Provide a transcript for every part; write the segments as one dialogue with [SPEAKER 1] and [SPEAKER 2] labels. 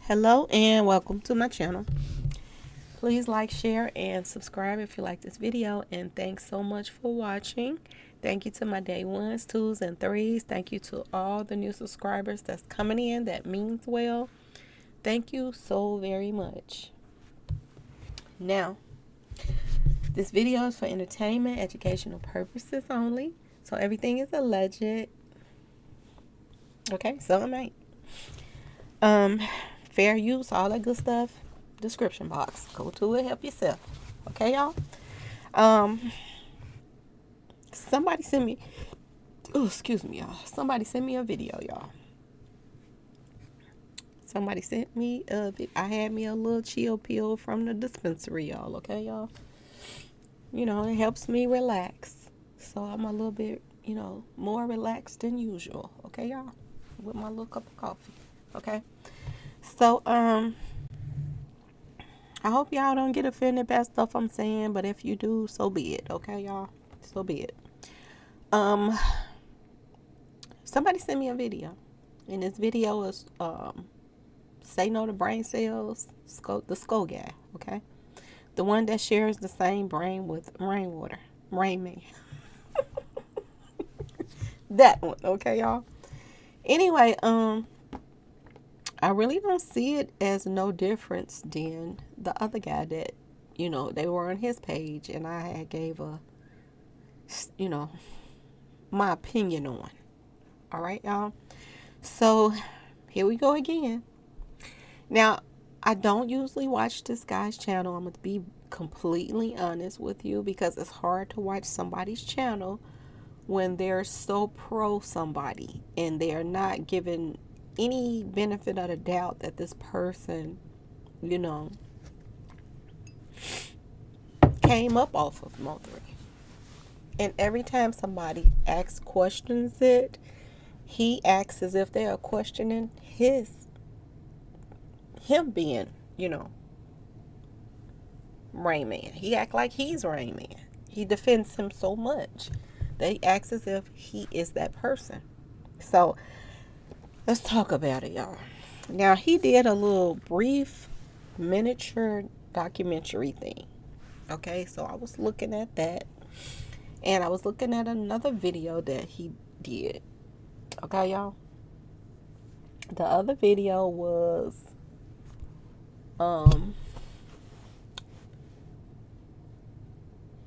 [SPEAKER 1] Hello and welcome to my channel. Please like, share, and subscribe if you like this video. And thanks so much for watching. Thank you to my day ones, twos, and threes. Thank you to all the new subscribers that's coming in. That means well. Thank you so very much. Now, this video is for entertainment, educational purposes only. So everything is alleged. Okay, some ain't. Fair use, all that good stuff. Description box. Go to it, help yourself. Okay, y'all? Somebody send me, oh, excuse me, y'all. Somebody send me a video, y'all. Somebody sent me I had me a little chill pill from the dispensary, y'all. Okay, y'all? You know, it helps me relax. So I'm a little bit, more relaxed than usual. Okay, y'all? With my little cup of coffee. Okay? So, I hope y'all don't get offended by stuff I'm saying, but if you do, so be it. Okay, y'all? So be it. Somebody sent me a video. And this video is Say No to Brain Cells, the Sko guy, okay? The one that shares the same brain with rainwater. Rainman. That one, okay, y'all? Anyway, I really don't see it as no difference than the other guy that, they were on his page and I had gave my opinion on. All right, y'all? So here we go again. Now, I don't usually watch this guy's channel. I'm going to be completely honest with you because it's hard to watch somebody's channel when they're so pro somebody and they're not given any benefit of the doubt that this person, came up off of Mo3. And every time somebody asks questions he acts as if they are questioning him being, Rainman. He act like he's Rainman. He defends him so much that he acts as if he is that person. So let's talk about it, y'all. Now, he did a little brief miniature documentary thing. Okay, so I was looking at that. And I was looking at another video that he did. Okay, y'all. The other video was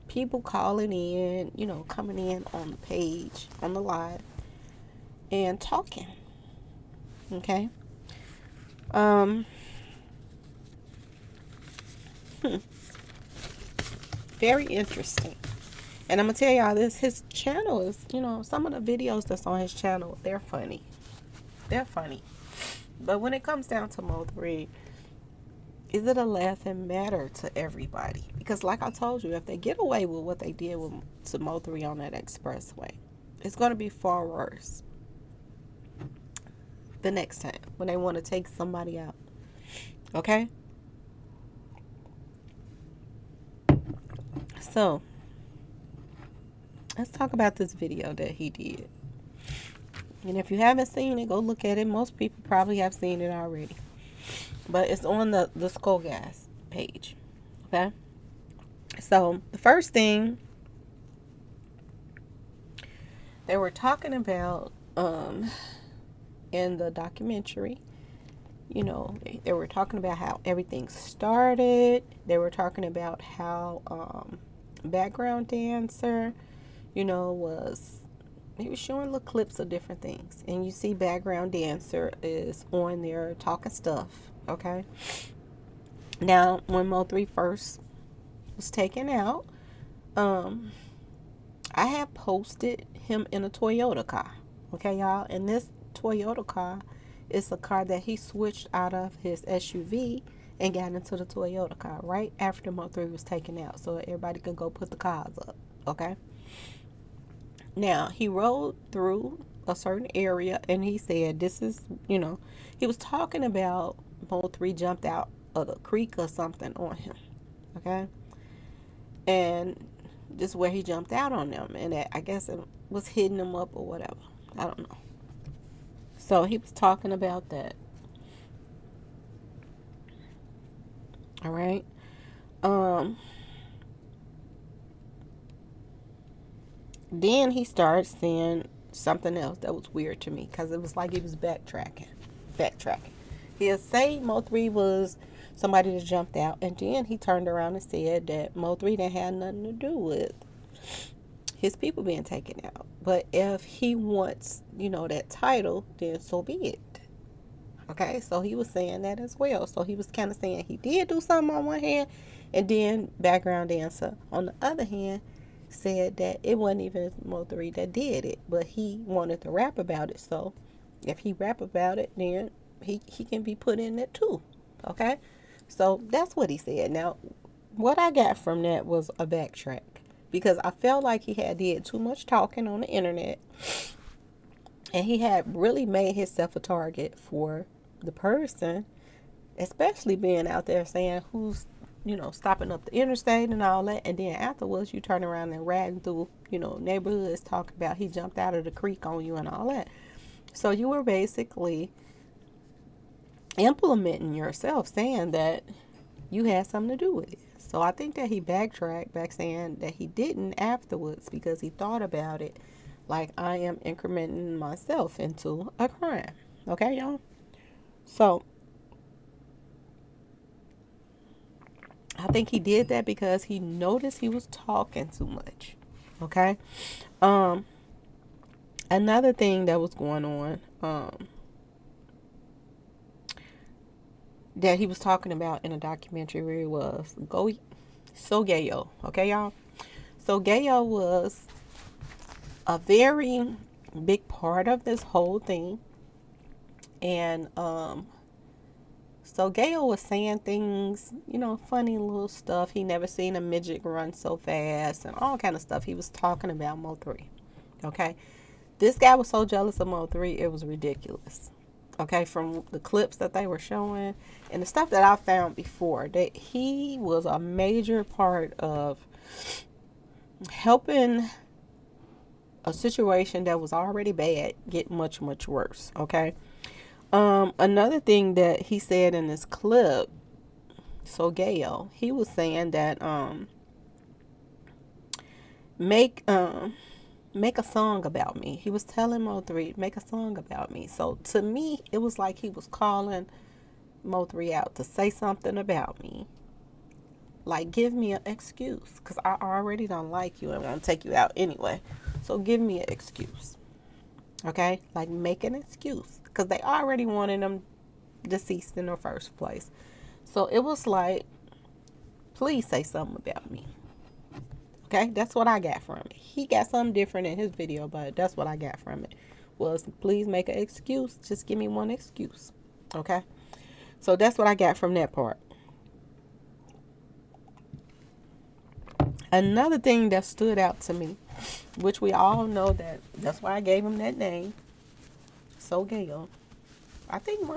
[SPEAKER 1] people calling in, coming in on the page, on the live, and talking. Okay. Very interesting. And I'm gonna tell y'all this, his channel is, some of the videos that's on his channel, they're funny. They're funny. But when it comes down to Mo3, is it a laughing matter to everybody? Because like I told you, if they get away with what they did to Mo3 on that expressway, it's going to be far worse the next time when they want to take somebody out. Okay? So, let's talk about this video that he did. And if you haven't seen it, go look at it. Most people probably have seen it already. But it's on the Sko Guys page. Okay? So, the first thing they were talking about in the documentary, they were talking about how everything started. They were talking about how background dancer, he was showing little clips of different things. And you see background dancer is on there talking stuff. Okay. Now, when Mo3 first was taken out, I had posted him in a Toyota car. Okay, y'all? And this Toyota car is a car that he switched out of his SUV and got into the Toyota car right after Mo3 was taken out, so everybody could go put the cars up. Okay. Now, he rode through a certain area and he said this is, he was talking about Mo3 jumped out of the creek or something on him. Okay. And this is where he jumped out on them. And I guess it was hitting them up or whatever. I don't know. So he was talking about that. All right. Um, then he started saying something else that was weird to me because it was like he was backtracking. He'll say Mo3 was somebody that jumped out, and then he turned around and said that Mo3 didn't have nothing to do with his people being taken out. But if he wants, that title, then so be it. Okay, so he was saying that as well. So he was kind of saying he did do something on one hand, and then background dancer on the other hand said that it wasn't even Mo3 that did it, but he wanted to rap about it. So if he rap about it, then he can be put in it too. Okay, so that's what he said. Now, what I got from that was a backtrack because I felt like he had did too much talking on the internet, and he had really made himself a target for the person, especially being out there saying who's stopping up the interstate and all that, and then afterwards you turn around and riding through neighborhoods talking about he jumped out of the creek on you and all that. So you were basically implementing yourself, saying that you had something to do with it. So I think that he backtracked back saying that he didn't afterwards because he thought about it like I am incrementing myself into a crime. Okay, y'all? So I think he did that because he noticed he was talking too much. Okay. Another thing that was going on, that he was talking about in a documentary was Sogayo. Okay, y'all. Sogayo was a very big part of this whole thing. And so Gail was saying things, funny little stuff. He never seen a midget run so fast and all kind of stuff. He was talking about Mo3. Okay. This guy was so jealous of Mo3, it was ridiculous. Okay, from the clips that they were showing and the stuff that I found before, that he was a major part of helping a situation that was already bad get much, much worse. Okay. Another thing that he said in this clip, so Gail, he was saying that make a song about me. He was telling Mo3 make a song about me. So to me, it was like he was calling Mo3 out to say something about me. Like, give me an excuse, because I already don't like you and want to take you out anyway. So give me an excuse. Okay? Like, make an excuse. Because they already wanted him deceased in the first place. So it was like, please say something about me. Okay? That's what I got from it. He got something different in his video, but that's what I got from it. Was, please make an excuse. Just give me one excuse. Okay? So that's what I got from that part. Another thing that stood out to me, which we all know that's why I gave him that name, So Gail. I think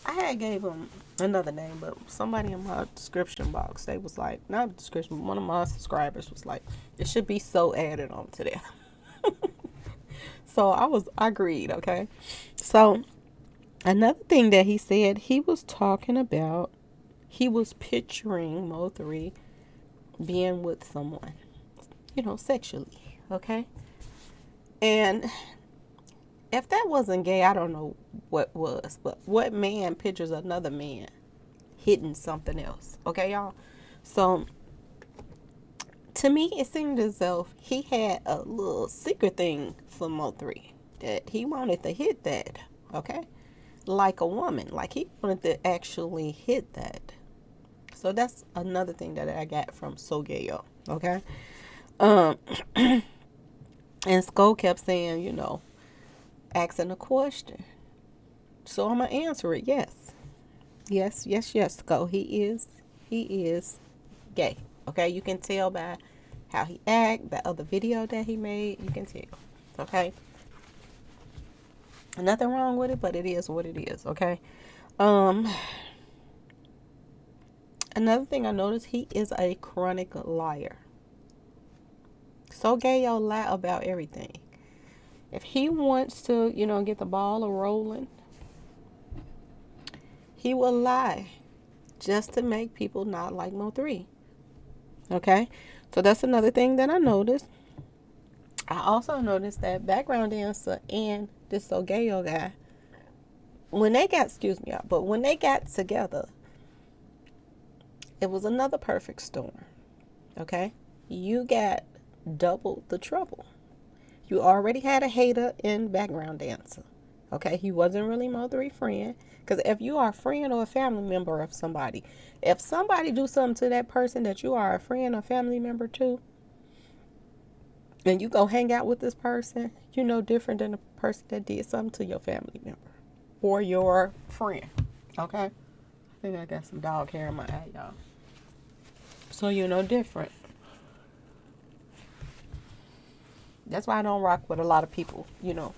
[SPEAKER 1] I had gave him another name, but somebody in my description box, they was like, not description, but one of my subscribers was like, it should be So added on to there. So I agreed, okay? So another thing that he said, he was talking about, he was picturing Mo3 being with someone, sexually, okay? And if that wasn't gay, I don't know what was. But what man pictures another man hitting something else? Okay, y'all? So, to me, it seemed as though he had a little secret thing for Mo3. That he wanted to hit that. Okay? Like a woman. Like he wanted to actually hit that. So, that's another thing that I got from Sogayo. Okay? And Sko kept saying, asking a question. So I'm gonna answer it. Yes. Yes, yes, yes, Sko. He is gay. Okay, you can tell by how he act, the other video that he made, you can tell. Okay. Nothing wrong with it, but it is what it is, okay? Another thing I noticed, he is a chronic liar. So gay, you'll lie about everything. If he wants to, get the ball rolling, he will lie just to make people not like Mo3. Okay, so that's another thing that I noticed. I also noticed that background dancer and this Sogayo guy, when they got, excuse me, but when they got together, it was another perfect storm. Okay, you got double the trouble. You already had a hater in background dancer. Okay, he wasn't really Mo3 friend. Because if you are a friend or a family member of somebody, if somebody do something to that person that you are a friend or family member to, and you go hang out with this person, you know different than the person that did something to your family member or your friend. Okay? I think I got some dog hair in my eye, y'all. So you know different. That's why I don't rock with a lot of people, you know,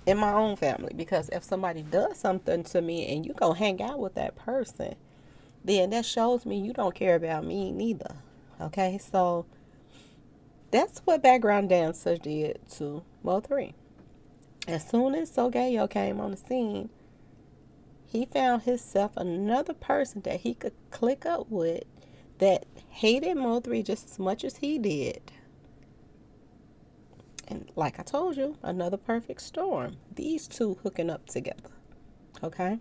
[SPEAKER 1] in my own family. Because if somebody does something to me and you go hang out with that person, then that shows me you don't care about me neither. Okay? So that's what background dancer did to Mo3. As soon as Sogayo came on the scene, he found himself another person that he could click up with that hated Mo3 just as much as he did. And like I told you, another perfect storm. These two hooking up together. Okay?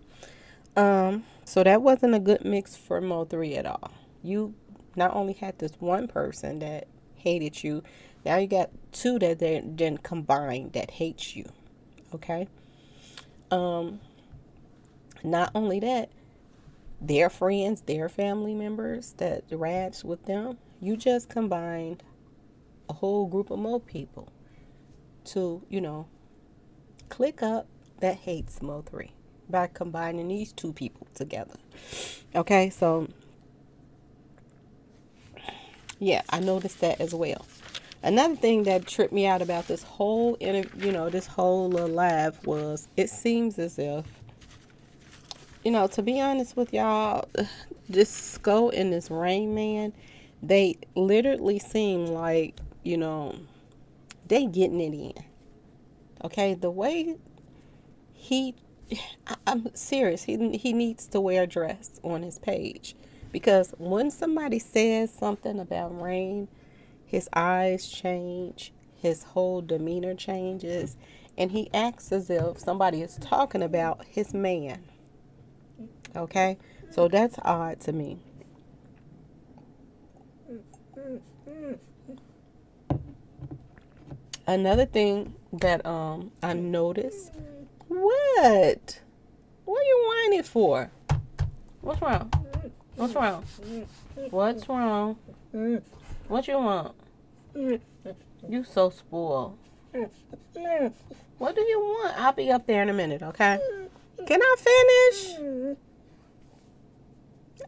[SPEAKER 1] So that wasn't a good mix for Mo3 at all. You not only had this one person that hated you, now you got two that then combined that hates you. Okay? Not only that, their friends, their family members that rats with them, you just combined a whole group of more people to, you know, click up that hates Mo3 by combining these two people together. Okay, so yeah, I noticed that as well. Another thing that tripped me out about this whole this whole little live was it seems as if, you know, to be honest with y'all, this Sko and this Rainman, they literally seem like, you know, they getting it in. Okay, the way I'm serious, he needs to wear a dress on his page. Because when somebody says something about Rain, his eyes change, his whole demeanor changes, and he acts as if somebody is talking about his man. Okay? So that's odd to me. Another thing that I noticed. What? What are you whining for? What's wrong? What's wrong? What's wrong? What you want? You so spoiled. What do you want? I'll be up there in a minute, okay? Can I finish?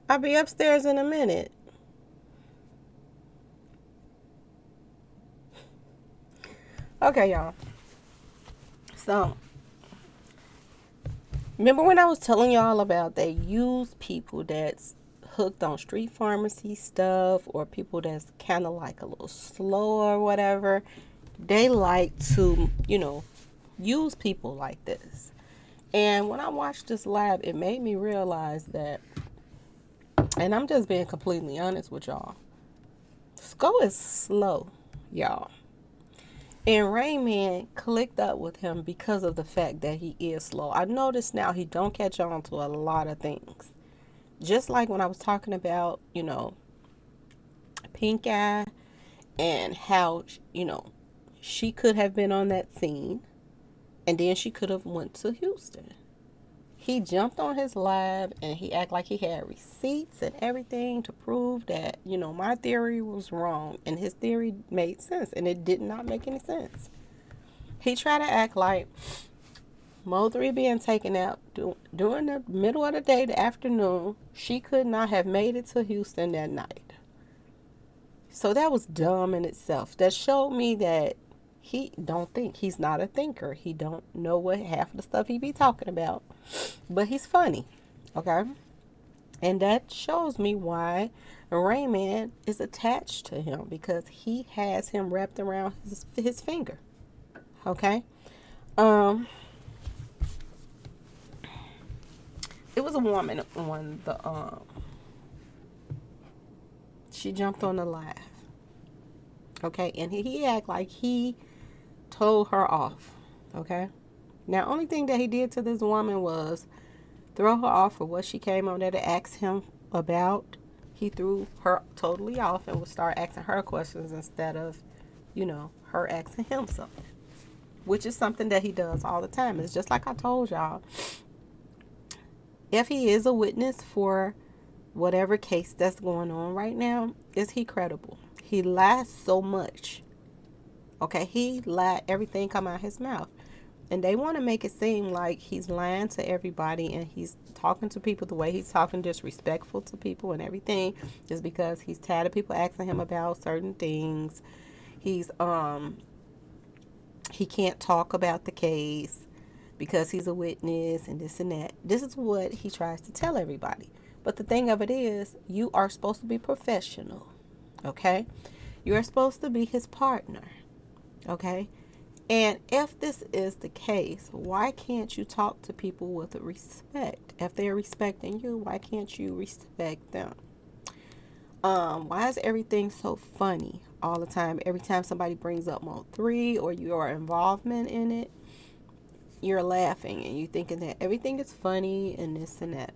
[SPEAKER 1] I'll be upstairs in a minute. Okay, y'all. So, remember when I was telling y'all about they use people that's hooked on street pharmacy stuff or people that's kind of like a little slow or whatever? They like to, you know, use people like this. And when I watched this live, it made me realize that, and I'm just being completely honest with y'all, Sko is slow, y'all. And Rainman clicked up with him because of the fact that he is slow. I noticed now he don't catch on to a lot of things. Just like when I was talking about, you know, Pink Eye and how, you know, she could have been on that scene and then she could have went to Houston. He jumped on his live and he acted like he had receipts and everything to prove that, you know, my theory was wrong and his theory made sense, and it did not make any sense. He tried to act like Mo3 being taken out during the middle of the day, the afternoon, she could not have made it to Houston that night. So that was dumb in itself. That showed me that he don't think. He's not a thinker. He don't know what half of the stuff he be talking about. But he's funny. Okay? And that shows me why Rainman is attached to him, because he has him wrapped around his finger. Okay? it was a woman on the she jumped on the live. Okay, and he act like he told her off. Okay, now only thing that he did to this woman was throw her off for what she came on there to ask him about. He threw her totally off and would start asking her questions instead of, her asking him something, which is something that he does all the time. It's just like I told y'all. If he is a witness for whatever case that's going on right now, is he credible? He lies so much. Okay, he lied, everything come out his mouth. And they want to make it seem like he's lying to everybody and he's talking to people the way he's talking, disrespectful to people and everything, just because he's tired of people asking him about certain things. He can't talk about the case because he's a witness and this and that. This is what he tries to tell everybody. But the thing of it is, you are supposed to be professional, okay? You're supposed to be his partner, okay? And if this is the case, why can't you talk to people with respect? If they're respecting you, why can't you respect them? Why is everything so funny all the time? Every time somebody brings up Mo3 or your involvement in it, you're laughing and you're thinking that everything is funny and this and that.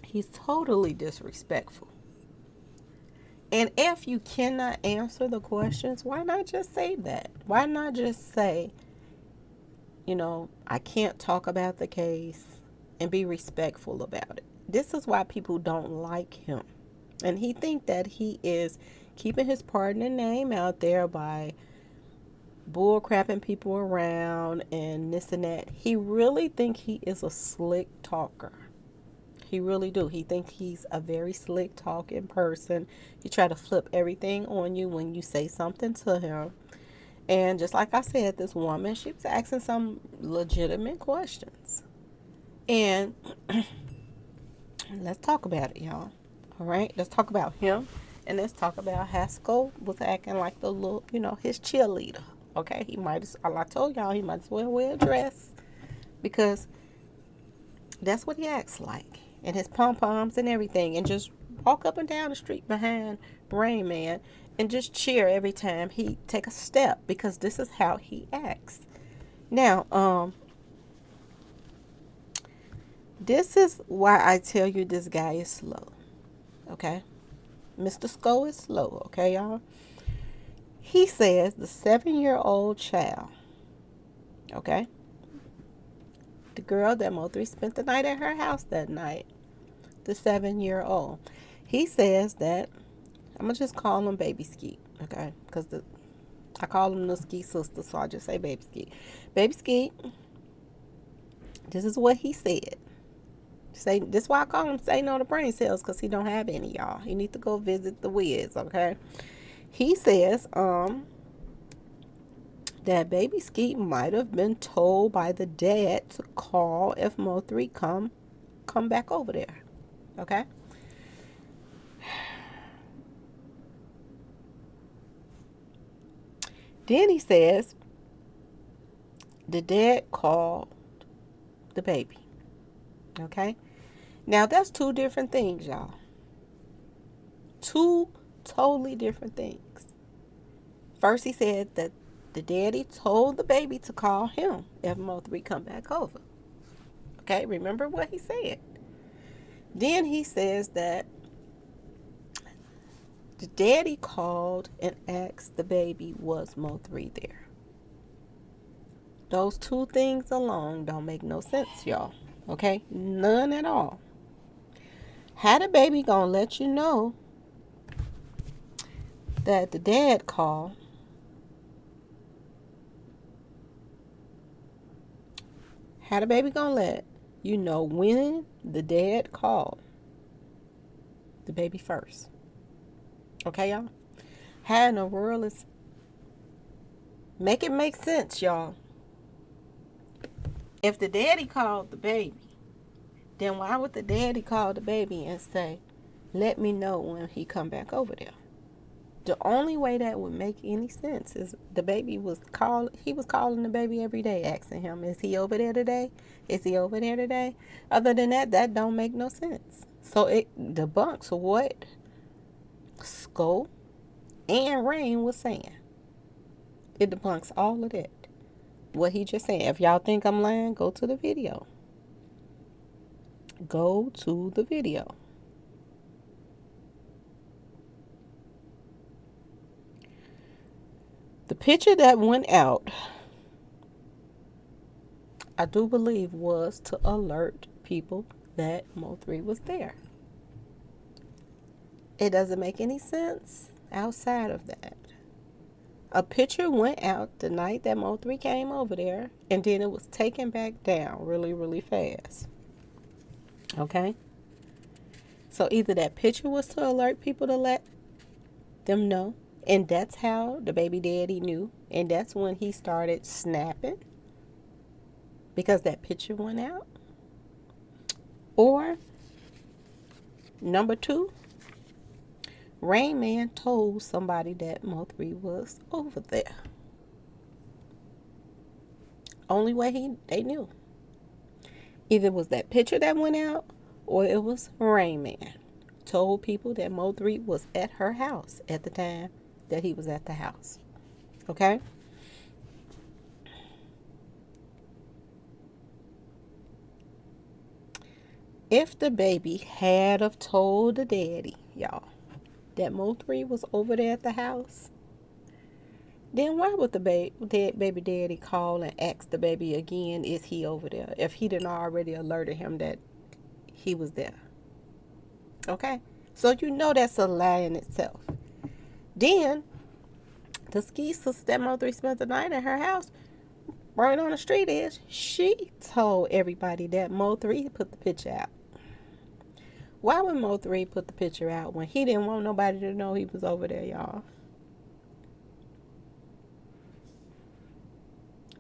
[SPEAKER 1] He's totally disrespectful. And if you cannot answer the questions, why not just say that? Why not just say, I can't talk about the case and be respectful about it? This is why people don't like him. And he think that he is keeping his partner name out there by bull crapping people around and this and that. He really think he is a slick talker. He really do. He think he's a very slick talking person. He try to flip everything on you when you say something to him. And just like I said, this woman, she was asking some legitimate questions. And let's talk about it, y'all. All right? Let's talk about him. And let's talk about how Sko was acting like the little, his cheerleader. Okay? He might as, like I told y'all, he might as well wear a dress. Because that's what he acts like. And his pom-poms and everything. And just walk up and down the street behind Rainman and just cheer every time he take a step. Because this is how he acts. Now, this is why I tell you this guy is slow. Okay? Mr. Sko is slow. Okay, y'all? He says the 7-year-old child. Okay? The girl that Mo3 spent the night at her house that night. The 7-year-old. He says that, I'm going to just call him Baby Skeet. Okay? Because I call him the Skeet sister, so I just say Baby Skeet. Baby Skeet, this is what he said. This is why I call him Say No to Brain Cells, because he don't have any, y'all. He need to go visit the Wiz, okay? He says that Baby Skeet might have been told by the dad to call if Mo3 come back over there, okay? Then he says the dad called the baby, okay? Now, that's two different things, y'all. Two totally different things. First, he said that the daddy told the baby to call him if Mo3 come back over. Okay, remember what he said. Then he says that the daddy called and asked the baby, was Mo3 there? Those two things alone don't make no sense, y'all. Okay, none at all. How the baby gonna let you know that the dad called? How the baby gonna let you know when the dad called the baby first? Okay, y'all? How in the world is... Make it make sense, y'all. If the daddy called the baby, then why would the daddy call the baby and say, let me know when he come back over there? The only way that would make any sense is the baby was he was calling the baby every day, asking him, is he over there today? Is he over there today? Other than that, that don't make no sense. So it debunks what Sko and Rain was saying. It debunks all of that. What he just said. If y'all think I'm lying, go to the video. Go to the video. The picture that went out, I do believe, was to alert people that Mo3 was there. It doesn't make any sense outside of that. A picture went out the night that Mo3 came over there, and then it was taken back down really, really fast. Okay? So either that picture was to alert people to let them know, and that's how the baby daddy knew, and that's when he started snapping, because that picture went out. Or, number two, Rainman told somebody that Mo3 was over there. Only way they knew. Either it was that picture that went out, or it was Rainman told people that Mo3 was at her house at the time that he was at the house. Okay? If the baby had have told the daddy, y'all, that Mo3 was over there at the house, then why would the baby daddy call and ask the baby again, is he over there, if he didn't already alerted him that he was there? Okay? So you know that's a lie in itself. Then, the ski sister that Mo3 spent the night at her house, right on the street edge, she told everybody that Mo3 put the picture out. Why would Mo3 put the picture out when he didn't want nobody to know he was over there, y'all?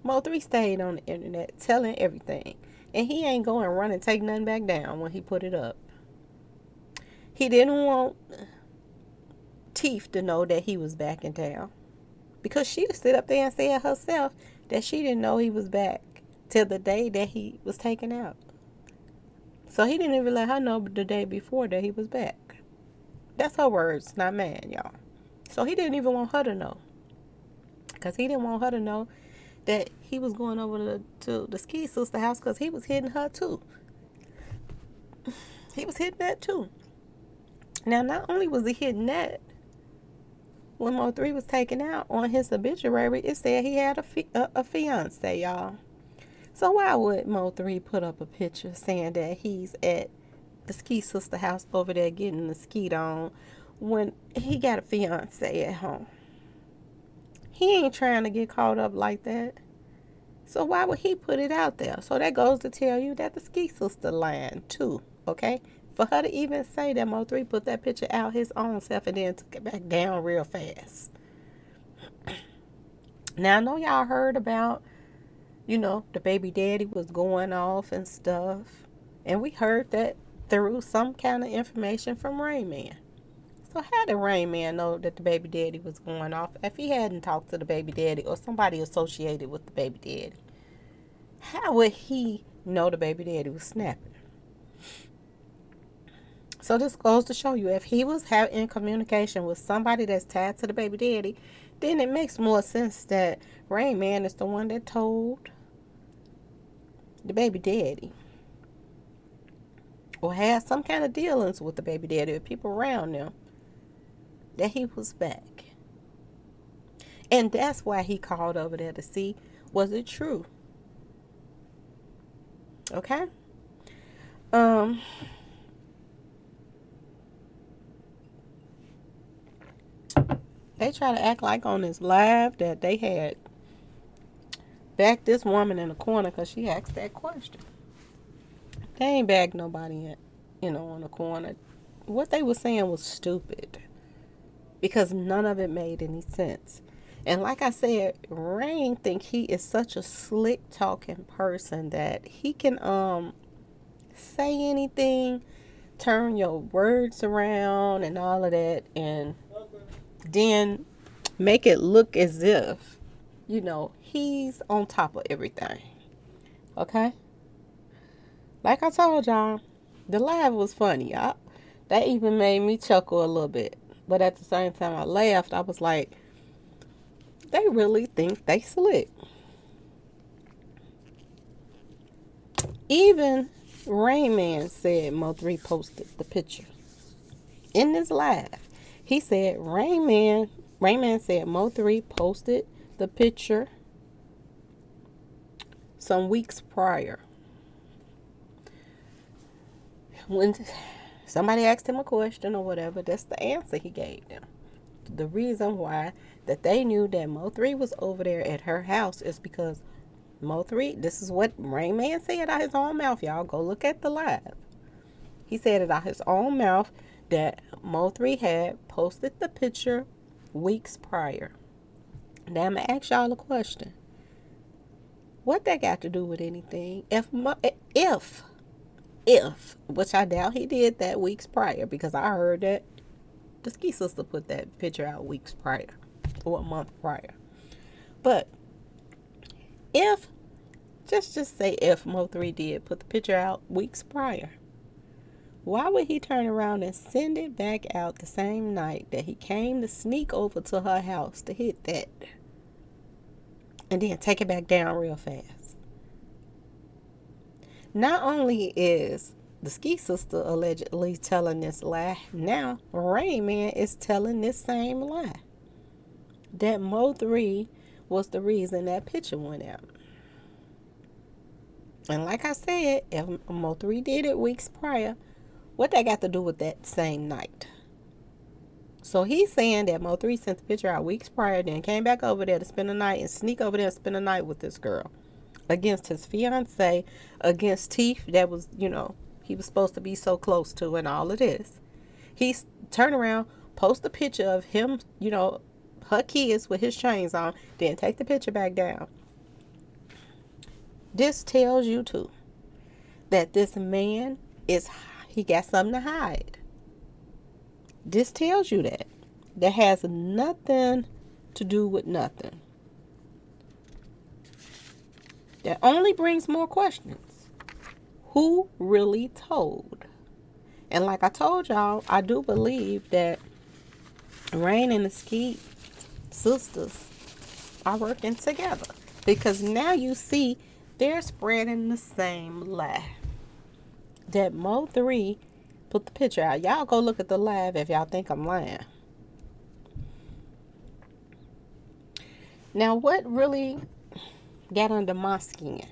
[SPEAKER 1] Mo3 stayed on the internet telling everything. And he ain't going to run and take nothing back down when he put it up. He didn't want Teeth to know that he was back in town, because she stood up there and said herself that she didn't know he was back till the day that he was taken out. So he didn't even let her know the day before that he was back. That's her words, not mine, y'all. So he didn't even want her to know, because he didn't want her to know that he was going over to the ski sister house, because he was hitting her too. He was hitting that too. Now, not only was he hitting that, when Mo3 was taken out, on his obituary, it said he had a fiance, y'all. So why would Mo3 put up a picture saying that he's at the ski sister house over there getting the skeet on when he got a fiance at home? He ain't trying to get caught up like that. So why would he put it out there? So that goes to tell you that the ski sister lying too, okay? For her to even say that Mo3 put that picture out his own self and then took it back down real fast. Now, I know y'all heard about, the baby daddy was going off and stuff. And we heard that through some kind of information from Rainman. So how did Rainman know that the baby daddy was going off if he hadn't talked to the baby daddy or somebody associated with the baby daddy? How would he know the baby daddy was snapping? So this goes to show you, if he was in communication with somebody that's tied to the baby daddy, then it makes more sense that Rainman is the one that told the baby daddy, or had some kind of dealings with the baby daddy or people around them, that he was back. And that's why he called over there to see, was it true? Okay? They try to act like on this live that they had backed this woman in the corner because she asked that question. They ain't bagged nobody on the corner. What they were saying was stupid, because none of it made any sense. And like I said, Rain think he is such a slick talking person that he can say anything, turn your words around and all of that, and then make it look as if, he's on top of everything. Okay? Like I told y'all, the live was funny. That even made me chuckle a little bit. But at the same time I laughed, I was like, they really think they slick. Even Rainman said Mo3 posted the picture. In this live, he said Rainman said Mo3 posted the picture some weeks prior. When somebody asked him a question or whatever, that's the answer he gave them. The reason why that they knew that Mo3 was over there at her house is because Mo3, this is what Rainman said out his own mouth, y'all. Go look at the live. He said it out his own mouth that Mo3 had posted the picture weeks prior. Now I'm going to ask y'all a question. What that got to do with anything? If, which I doubt he did that weeks prior, because I heard that the Ski sister put that picture out weeks prior or a month prior. But if, just say if Mo3 did put the picture out weeks prior, why would he turn around and send it back out the same night that he came to sneak over to her house to hit that? And then take it back down real fast. Not only is the Ski sister allegedly telling this lie, now Rainman is telling this same lie. That Mo3 was the reason that picture went out. And like I said, if Mo3 did it weeks prior, what that got to do with that same night? So he's saying that Mo3 sent the picture out weeks prior, then came back over there to spend the night and sneak over there and spend the night with this girl. Against his fiance, against Teeth that was, he was supposed to be so close to and all of this. He's turn around, post a picture of him, her kids with his chains on, then take the picture back down. This tells you too that this man he got something to hide. This tells you that has nothing to do with nothing. That only brings more questions. Who really told? And like I told y'all, I do believe that Rain and the Ski sisters are working together. Because now you see they're spreading the same lie. That Mo3 put the picture out. Y'all go look at the live if y'all think I'm lying. Now what really got under my skin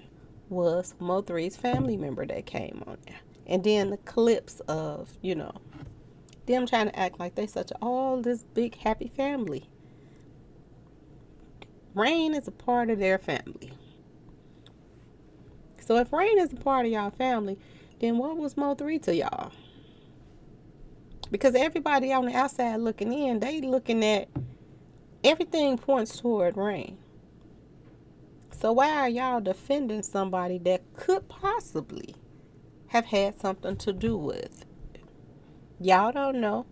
[SPEAKER 1] was Mo3's family member that came on there. And then the clips of, them trying to act like they all this big happy family. Rain is a part of their family. So if Rain is a part of y'all family, then what was Mo3 to y'all? Because everybody on the outside looking in, they looking at everything points toward Rain. So why are y'all defending somebody that could possibly have had something to do with? Y'all don't know.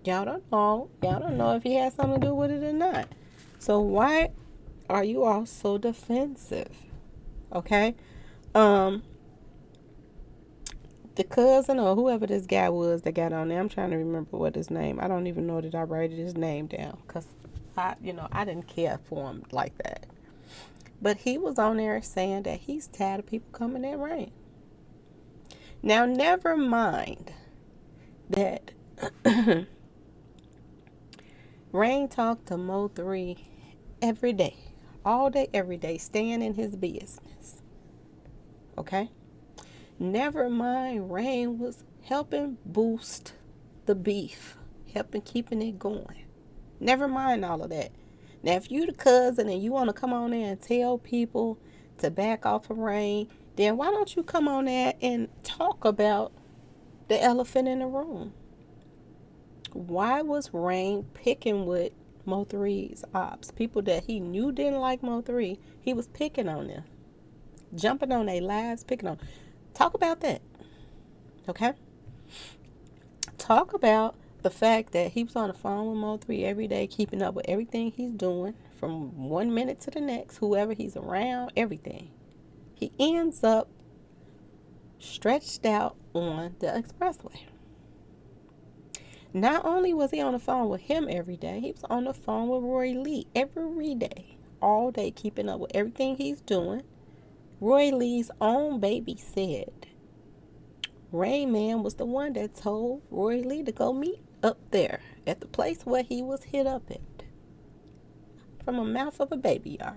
[SPEAKER 1] Y'all don't know. Y'all don't know if he had something to do with it or not. So why are you all so defensive? Okay? The cousin or whoever this guy was that got on there, I'm trying to remember what his name. I don't even know that I wrote his name down because I didn't care for him like that. But he was on there saying that he's tired of people coming at Rain. Now, never mind that Rain talked to Mo3 every day, all day, every day, staying in his business. Okay? Never mind, Rain was helping boost the beef, helping keeping it going. Never mind all of that. Now, if you the cousin and you want to come on there and tell people to back off of Rain, then why don't you come on there and talk about the elephant in the room? Why was Rain picking with Mo3's ops? People that he knew didn't like Mo3, he was picking on them. Jumping on their lives, picking on. Talk about that. Okay? Talk about The fact that he was on the phone with Mo3 every day, keeping up with everything he's doing from 1 minute to the next, whoever he's around, everything. He ends up stretched out on the expressway. Not only was he on the phone with him every day, he was on the phone with Roy Lee every day, all day, keeping up with everything he's doing. Roy Lee's own baby said Rainman was the one that told Roy Lee to go meet up there at the place where he was hit up at. From the mouth of a baby, y'all.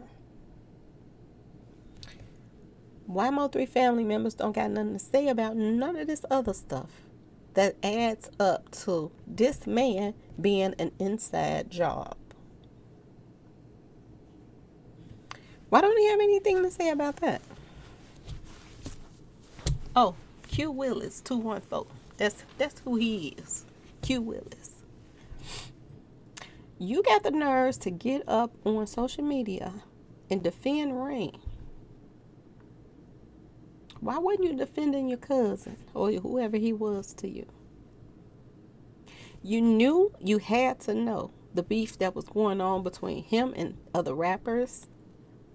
[SPEAKER 1] Why Mo3 family members don't got nothing to say about none of this other stuff that adds up to this man being an inside job? Why don't he have anything to say about that? Oh, Q Willis 214. That's who he is. Q Willis. You got the nerves to get up on social media and defend Rain. Why wasn't you defending your cousin or whoever he was to you? You knew, you had to know the beef that was going on between him and other rappers.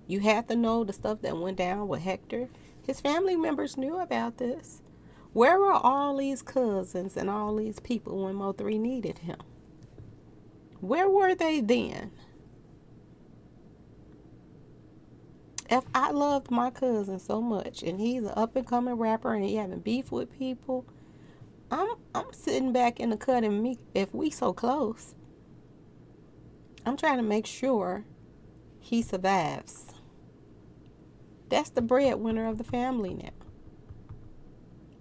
[SPEAKER 1] You had to know the stuff that went down with Hector. His family members knew about this. Where were all these cousins and all these people when Mo3 needed him? Where were they then? If I loved my cousin so much and he's an up and coming rapper and he having beef with people, I'm sitting back in the cut, and me, if we so close, I'm trying to make sure he survives. That's the breadwinner of the family now.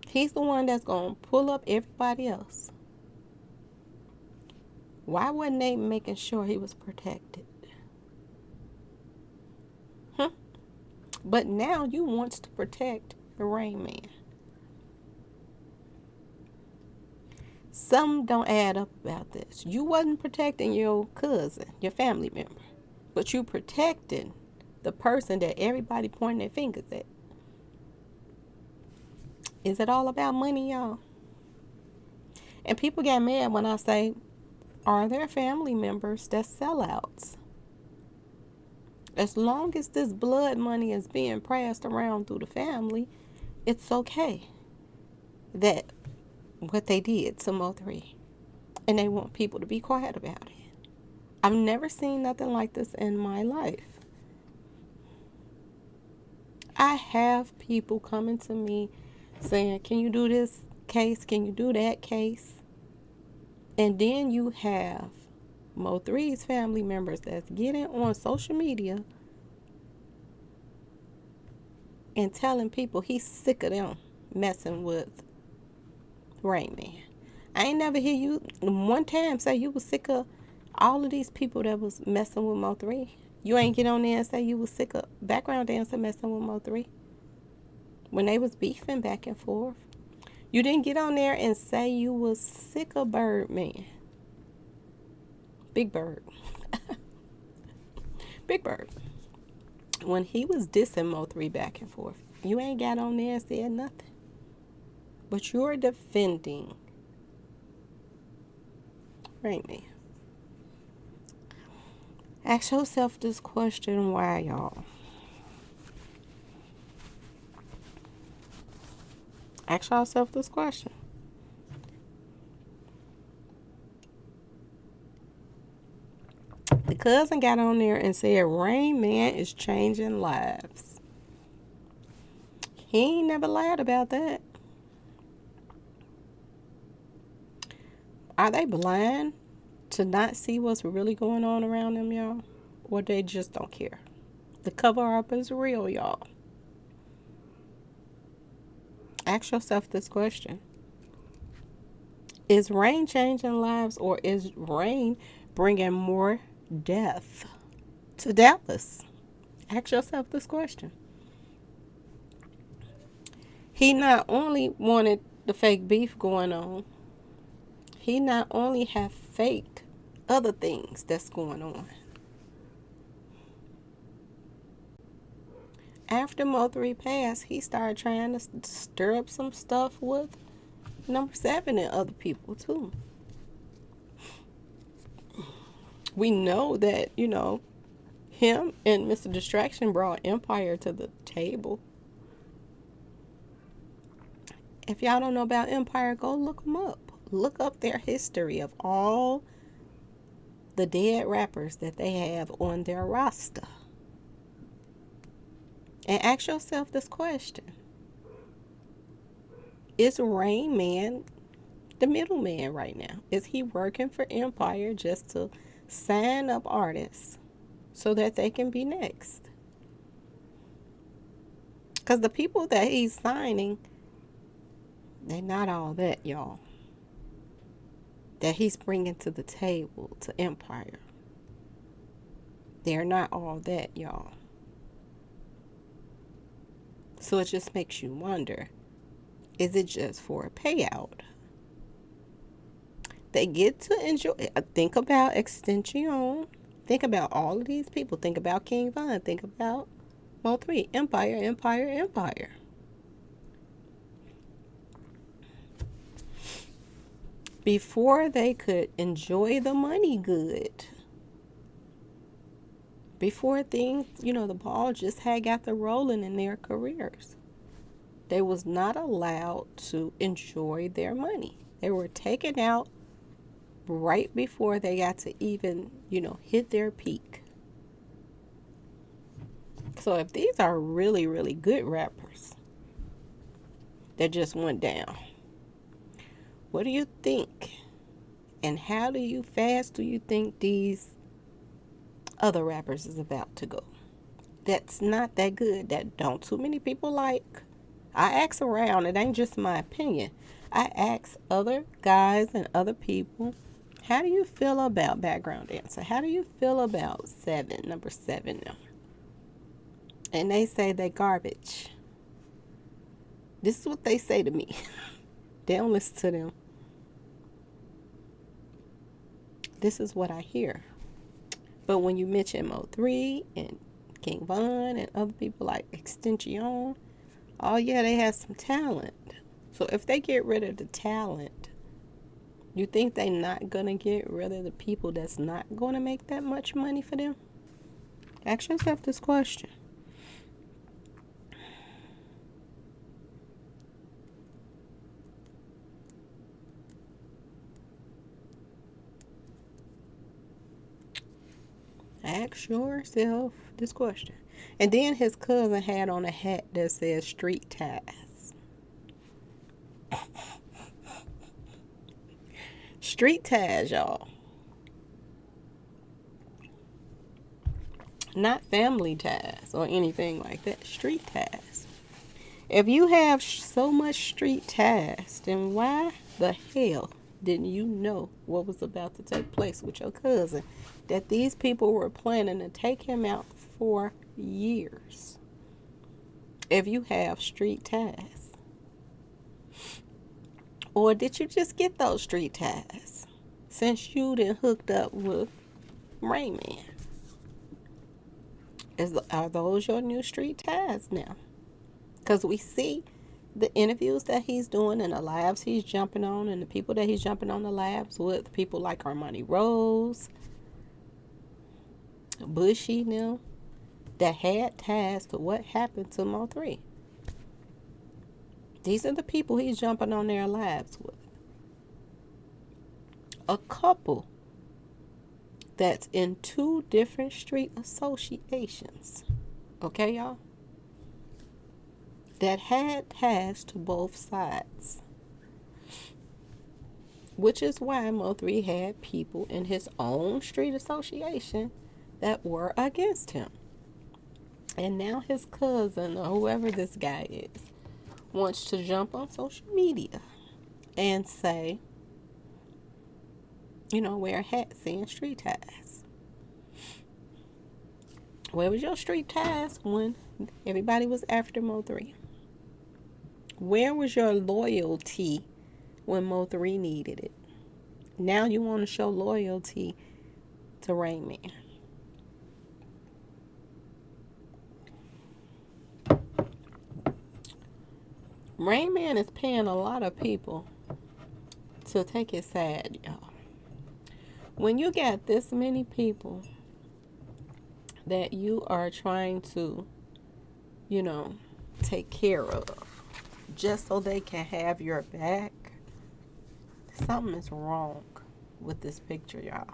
[SPEAKER 1] He's the one that's going to pull up everybody else. Why wasn't they making sure he was protected? But now you wants to protect the Rainman. Something don't add up about this. You wasn't protecting your cousin, your family member, but you protecting the person that everybody pointing their fingers at. Is it all about money, y'all? And people get mad when I say, are there family members that's sellouts? As long as this blood money is being passed around through the family, it's okay that what they did to Mo3. And they want people to be quiet about it. I've never seen nothing like this in my life. I have people coming to me saying, can you do this case? Can you do that case? And then you have Mo3's family members that's getting on social media and telling people he's sick of them messing with Rainman. I ain't never hear you one time say you was sick of all of these people that was messing with Mo3. You ain't get on there and say you was sick of background dancer messing with Mo3 when they was beefing back and forth. You didn't get on there and say you was sick of Birdman. Big Bird. Big Bird. When he was dissing Mo3 back and forth, you ain't got on there and said nothing. But you're defending Rainman. Ask yourself this question, why, y'all? Ask yourself this question. The cousin got on there and said Rainman is changing lives. He ain't never lied about that. Are they blind to not see what's really going on around them, y'all? Or they just don't care? The cover up is real, y'all. Ask yourself this question. Is Rain changing lives, or is Rain bringing more death to Dallas? Ask yourself this question. He not only wanted the fake beef going on, he not only have faked other things that's going on. After Mo3 passed, he started trying to stir up some stuff with number 7 and other people too. We know that, him and Mr. Distraction brought Empire to the table. If y'all don't know about Empire, go look them up. Look up their history of all the dead rappers that they have on their roster. And ask yourself this question. Is Rainman the middleman right now? Is he working for Empire just to sign up artists so that they can be next? Because the people that he's signing, they're not all that, y'all. That he's bringing to the table to Empire. They're not all that, y'all. So it just makes you wonder, is it just for a payout? They get to enjoy. Think about Extension. Think about all of these people. Think about King Von. Think about Mo3. Empire, Empire, Empire. Before they could enjoy the money good, before things, the ball just had got the rolling in their careers, they was not allowed to enjoy their money. They were taken out right before they got to even, hit their peak. So if these are really, really good rappers that just went down, what do you think? And how fast do you think these other rappers is about to go? That's not that good. That don't too many people like. I ask around. It ain't just my opinion. I ask other guys and other people, how do you feel about background dancer? How do you feel about number 7 now? And they say they garbage. This is what they say to me. They don't listen to them. This is what I hear. But when you mention Mo3 and King Von and other people like Extension, oh yeah, they have some talent. So if they get rid of the talent, you think they not going to get rid of the people that's not going to make that much money for them? Ask yourself this question. Ask yourself this question. And then his cousin had on a hat that says Street Ties. Street ties, y'all. Not family ties or anything like that. Street ties. If you have so much street ties, then why the hell didn't you know what was about to take place with your cousin? That these people were planning to take him out for years. If you have street ties. Or did you just get those street ties since you done hooked up with Rainman? Are those your new street ties now? Because we see the interviews that he's doing and the lives he's jumping on and the people that he's jumping on the lives with, people like Armani Rose, Bushy now, that had ties to what happened to Mo3. These are the people he's jumping on their lives with. A couple that's in 2 different street associations. Okay, y'all? That had ties to both sides. Which is why Mo3 had people in his own street association that were against him. And now his cousin, or whoever this guy is, wants to jump on social media and say, wear a hat saying street ties. Where was your street ties when everybody was after Mo3? Where was your loyalty when Mo3 needed it? Now you want to show loyalty to Rainman. Rainman is paying a lot of people to take his side, y'all. When you got this many people that you are trying to, you know, take care of just so they can have your back, something is wrong with this picture, y'all.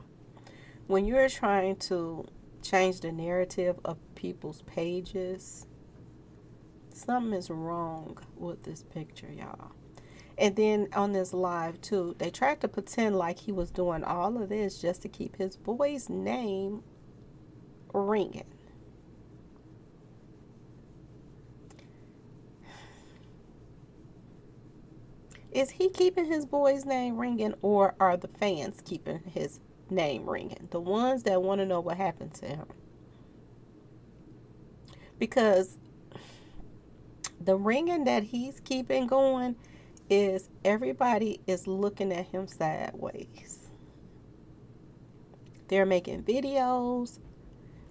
[SPEAKER 1] When you're trying to change the narrative of people's pages, something is wrong with this picture, y'all. And then on this live too, they tried to pretend like he was doing all of this just to keep his boy's name ringing. Is he keeping his boy's name ringing, or are the fans keeping his name ringing? The ones that want to know what happened to him. Because the ringing that he's keeping going is everybody is looking at him sideways. They're making videos.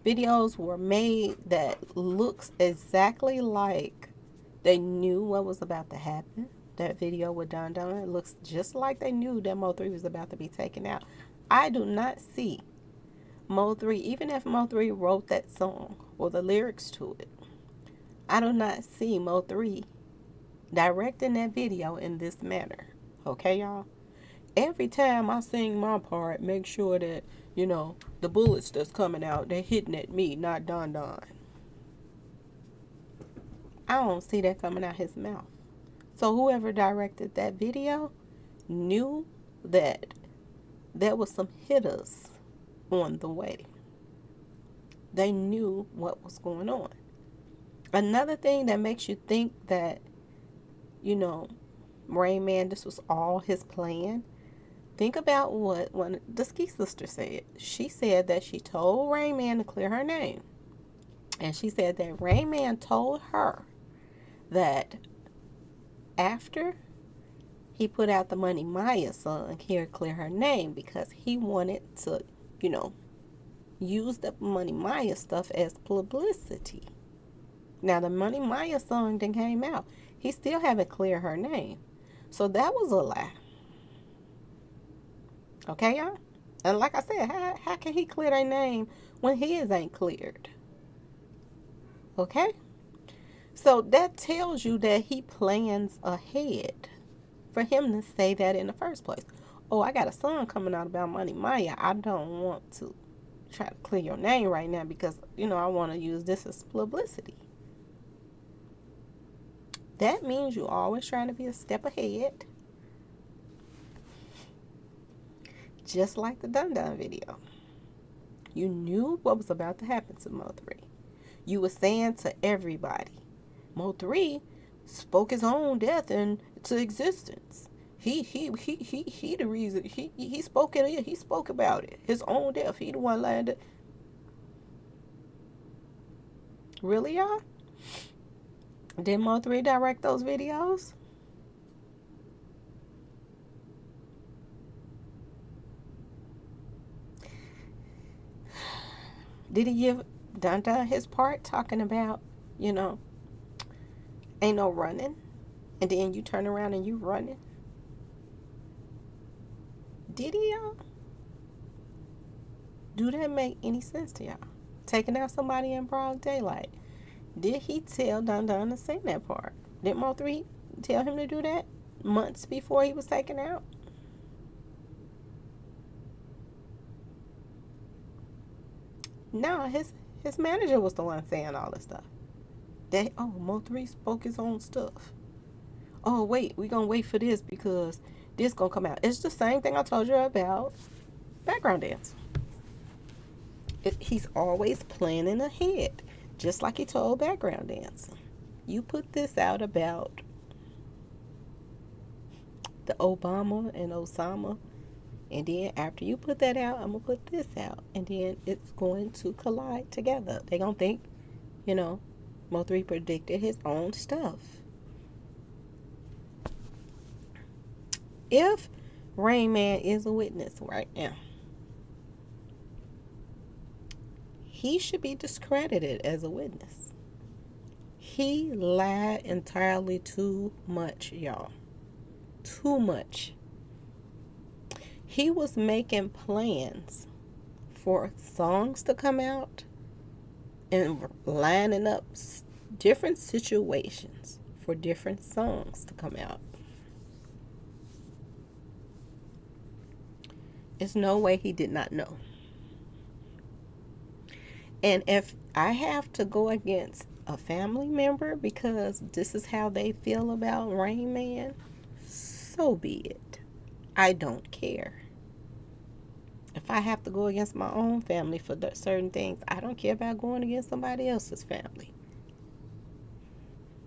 [SPEAKER 1] Videos were made that looks exactly like they knew what was about to happen. That video with Don Don, it looks just like they knew that Mo3 was about to be taken out. I do not see Mo3, even if Mo3 wrote that song or the lyrics to it, I do not see Mo3 directing that video in this manner. Okay, y'all? Every time I sing my part, make sure that, the bullets that's coming out, they're hitting at me, not Don Don. I don't see that coming out his mouth. So whoever directed that video knew that there was some hitters on the way. They knew what was going on. Another thing that makes you think that, Rainman, this was all his plan. Think about what one the Ski sister said. She said that she told Rainman to clear her name. And she said that Rainman told her that after he put out the Money Maya song, he'll clear her name because he wanted to, use the Money Maya stuff as publicity. Now, the Money Maya song then came out. He still haven't cleared her name. So that was a lie. Okay, y'all? And like I said, how can he clear their name when his ain't cleared? Okay? So that tells you that he plans ahead for him to say that in the first place. Oh, I got a song coming out about Money Maya. I don't want to try to clear your name right now because, I want to use this as publicity. That means you're always trying to be a step ahead. Just like the Dun Dun video. You knew what was about to happen to Mo3. You were saying to everybody, Mo3 spoke his own death into existence. He the reason he spoke it. He spoke about it. His own death. He the one landed. Really, y'all? Did Mo3 direct those videos? Did he give Dun Dun his part talking about, ain't no running, and then you turn around and you running? Did he, y'all? Do that make any sense to y'all? Taking out somebody in broad daylight. Did he tell Dun Dun to sing that part? Did Mo3 tell him to do that months before he was taken out? No, his manager was the one saying all this stuff. Mo3 spoke his own stuff. Oh, wait, we gonna wait for this because this gonna come out. It's the same thing I told you about background dance. He's always planning ahead, just like he told background dance. You put this out about the Obama and Osama, and then after you put that out, I'm gonna put this out, and then it's going to collide together. They gonna think, Mo3 predicted his own stuff. If Rainman is a witness right now, he should be discredited as a witness. He lied entirely too much, y'all. Too much. He was making plans for songs to come out and lining up different situations for different songs to come out. There's no way he did not know. And if I have to go against a family member because this is how they feel about Rainman, so be it. I don't care. If I have to go against my own family for certain things, I don't care about going against somebody else's family.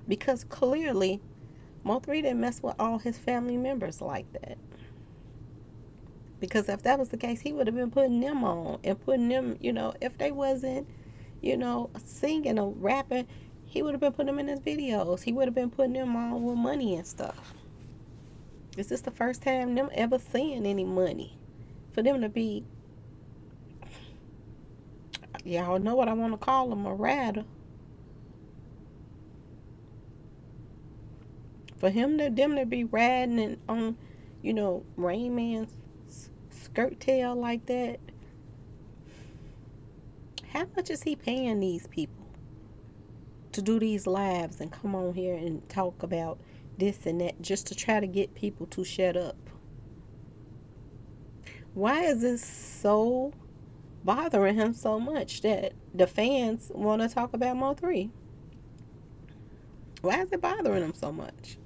[SPEAKER 1] Because clearly, Mo3 didn't mess with all his family members like that. Because if that was the case, he would have been putting them on and putting them, if they wasn't, singing or rapping, he would have been putting them in his videos. He would have been putting them on with money and stuff. This is the first time them ever seeing any money. For them to be, y'all know what I want to call them, a rider. For them to be riding and on, Rainman's skirt tail like that. How much is he paying these people to do these lives and come on here and talk about this and that just to try to get people to shut up? Why is this so bothering him so much that the fans want to talk about Mo3? Why is it bothering him so much?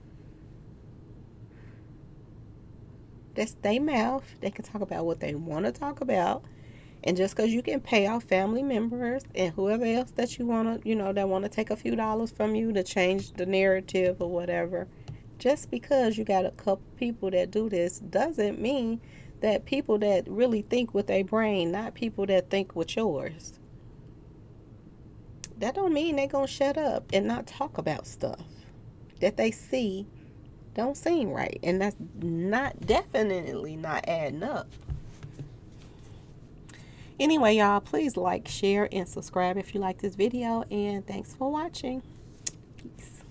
[SPEAKER 1] That's their mouth. They can talk about what they want to talk about. And just because you can pay off family members and whoever else that you want to, that want to take a few dollars from you to change the narrative or whatever, just because you got a couple people that do this doesn't mean that people that really think with their brain, not people that think with yours, that don't mean they gonna shut up and not talk about stuff that they see don't seem right, and that's definitely not adding up. Anyway, y'all, please like, share, and subscribe if you like this video, and thanks for watching. Peace.